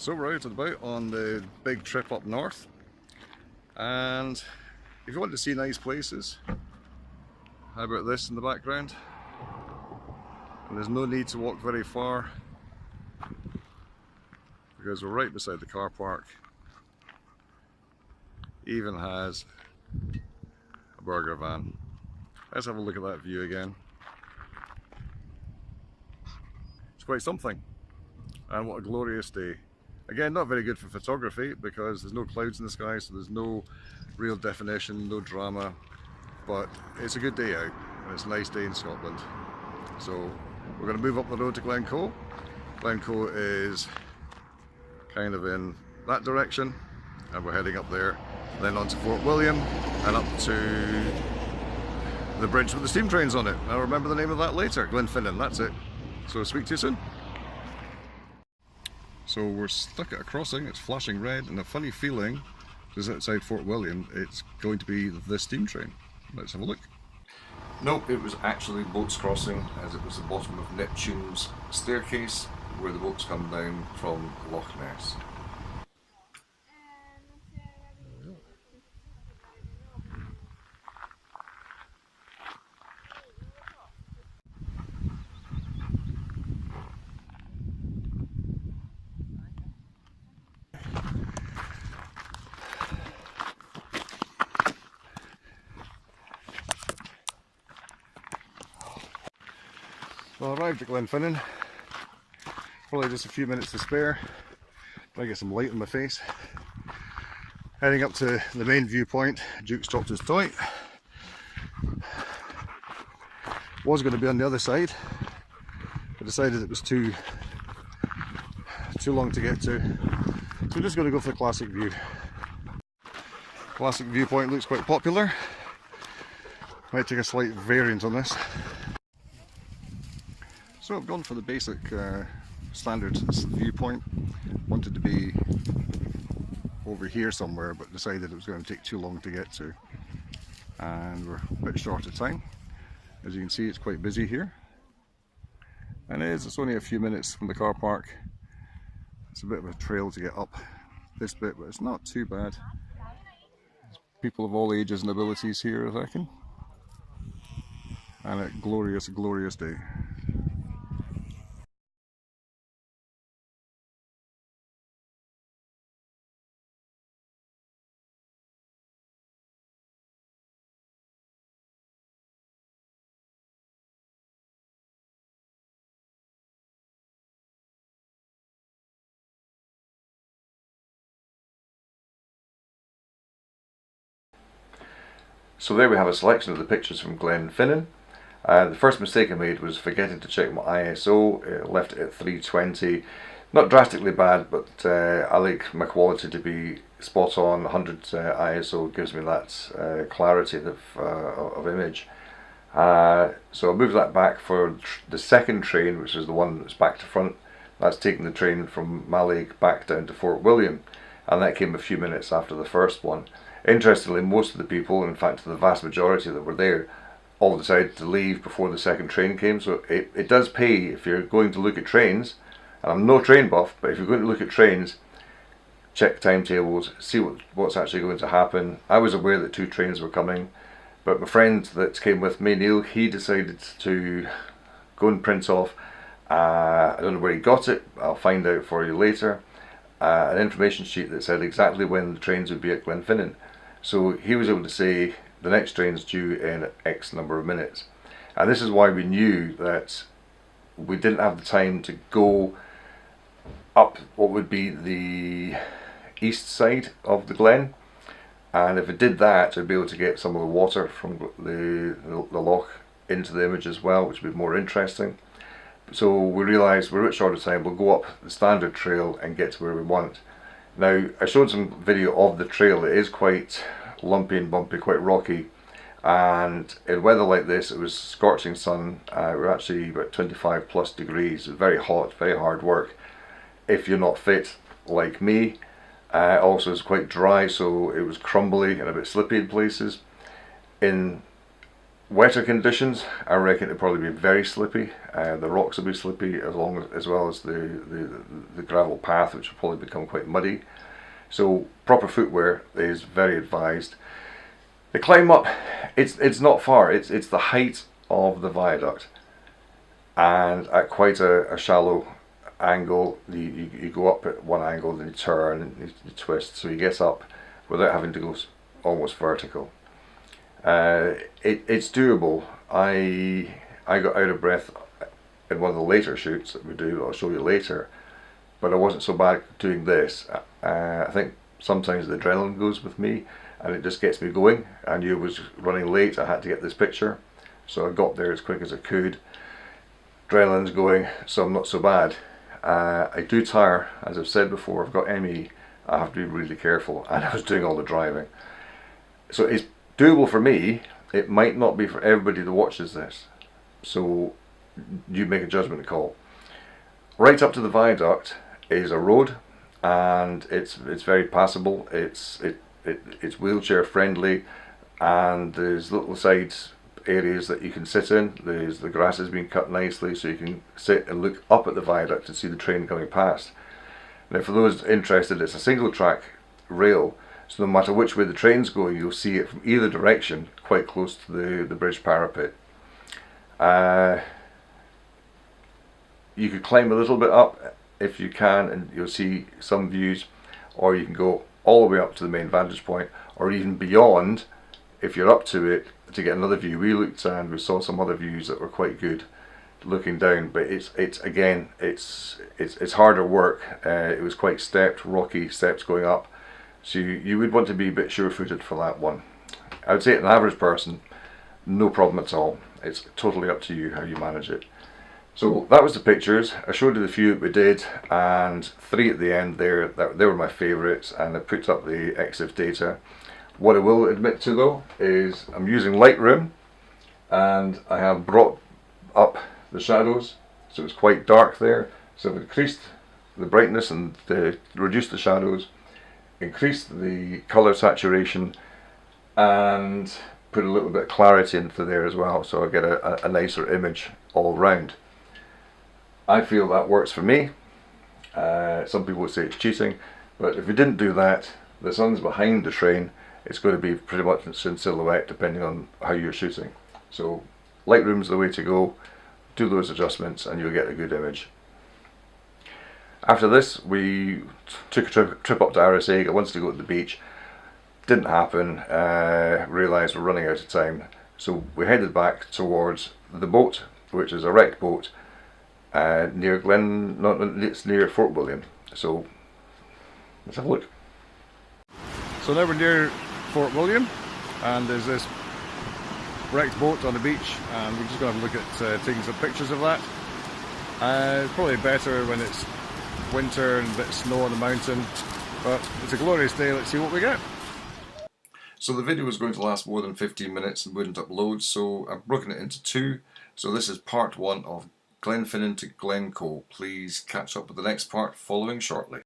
So we're out and about on the big trip up north, and if you want to see nice places, how about this in the background? And there's no need to walk very far because we're right beside the car park. Even has a burger van. Let's have a look at that view again. It's quite something, and what a glorious day. Again, not very good for photography because there's no clouds in the sky, so there's no real definition, no drama, but it's a good day out and it's a nice day in Scotland. So we're going to move up the road to Glen Coe. Glen Coe is kind of in that direction and we're heading up there, then on to Fort William and up to the bridge with the steam trains on it. I'll remember the name of that later. Glenfinnan, that's it. So speak to you soon. So we're stuck at a crossing, it's flashing red, and a funny feeling is outside Fort William it's going to be the steam train. Let's have a look. Nope, it was actually boats crossing, as it was the bottom of Neptune's staircase where the boats come down from Loch Ness. Well, I arrived at Glenfinnan, probably just a few minutes to spare, trying to get some light on my face. Heading up to the main viewpoint. Duke stopped his toy. Was going to be on the other side, but decided it was too long to get to, so we're just going to go for the classic view. Classic viewpoint looks quite popular. Might take a slight variant on this. So I've gone for the basic standard viewpoint. Wanted to be over here somewhere, but decided it was going to take too long to get to. And we're a bit short of time. As you can see, it's quite busy here. And it's only a few minutes from the car park. It's a bit of a trail to get up this bit, but it's not too bad. There's people of all ages and abilities here, I reckon. And a glorious, glorious day. So there we have a selection of the pictures from Glenfinnan. The first mistake I made was forgetting to check my ISO. It left it at 320. Not drastically bad, but I like my quality to be spot on. 100 ISO gives me that clarity of image. So I moved that back for the second train, which is the one that's back to front. That's taking the train from Mallaig back down to Fort William, and that came a few minutes after the first one. Interestingly, most of the people, in fact the vast majority that were there, all decided to leave before the second train came. So it does pay if you're going to look at trains, and I'm no train buff, but if you're going to look at trains, check timetables, see what's actually going to happen. I was aware that 2 trains were coming, but my friend that came with me, Neil, he decided to go and print off, I don't know where he got it, I'll find out for you later, an information sheet that said exactly when the trains would be at Glenfinnan. So he was able to say the next train's due in X number of minutes. And this is why we knew that we didn't have the time to go up what would be the east side of the glen. And if it did that, I'd be able to get some of the water from the loch into the image as well, which would be more interesting. So we realised we're a bit short of time, we'll go up the standard trail and get to where we want. Now, I showed some video of the trail. It is quite lumpy and bumpy, quite rocky, and in weather like this, it was scorching sun. We're actually about 25 plus degrees, very hot, very hard work if you're not fit like me. Also it's quite dry, so it was crumbly and a bit slippy in places. In wetter conditions, I reckon it'll probably be very slippy. The rocks will be slippy as well as the gravel path, which will probably become quite muddy. So proper footwear is very advised. The climb up, it's not far. It's the height of the viaduct, and at quite a shallow angle. You go up at one angle, then you turn, and you twist, so you get up without having to go almost vertical. It's doable. I got out of breath in one of the later shoots that we do. I'll show you later, but I wasn't so bad doing this. I think sometimes the adrenaline goes with me, and it just gets me going. I knew I was running late. I had to get this picture, so I got there as quick as I could. Adrenaline's going, so I'm not so bad. I do tire, as I've said before. I've got ME. I have to be really careful, and I was doing all the driving, so it's doable for me. It might not be for everybody that watches this, so you make a judgment call. Right up to the viaduct is a road, and it's very passable. It's wheelchair friendly, and there's little side areas that you can sit in. The grass has been cut nicely, so you can sit and look up at the viaduct and see the train coming past. Now, for those interested, it's a single track rail, so no matter which way the train's going, you'll see it from either direction, quite close to the bridge parapet. You could climb a little bit up if you can, and you'll see some views, or you can go all the way up to the main vantage point, or even beyond if you're up to it, to get another view. We looked and we saw some other views that were quite good looking down, but it's harder work. It was quite stepped, rocky steps going up, so you would want to be a bit sure-footed for that one. I would say an average person, no problem at all. It's totally up to you how you manage it. So that was the pictures. I showed you the few that we did, and 3 at the end there. They were my favourites, and I put up the EXIF data. What I will admit to though is I'm using Lightroom, and I have brought up the shadows, so it's quite dark there. So I've increased the brightness and reduced the shadows, increased the colour saturation, and put a little bit of clarity into there as well, so I get a nicer image all round. I feel that works for me. Some people would say it's cheating, but if you didn't do that, the sun's behind the train, it's going to be pretty much in silhouette depending on how you're shooting. So Lightroom's the way to go. Do those adjustments and you'll get a good image. After this, we took a trip up to RSA. I wanted to go to the beach. Didn't happen. Realised we're running out of time, so we headed back towards the boat, which is a wrecked boat near it's near Fort William. So let's have a look. So now we're near Fort William, and there's this wrecked boat on the beach, and we're just going to have a look at taking some pictures of that. It's probably better when it's winter and a bit of snow on the mountain, but it's a glorious day. Let's see what we get. So the video was going to last more than 15 minutes and wouldn't upload, so I've broken it into 2. So this is part 1 of Glenfinnan to Glen Coe. Please catch up with the next part following shortly.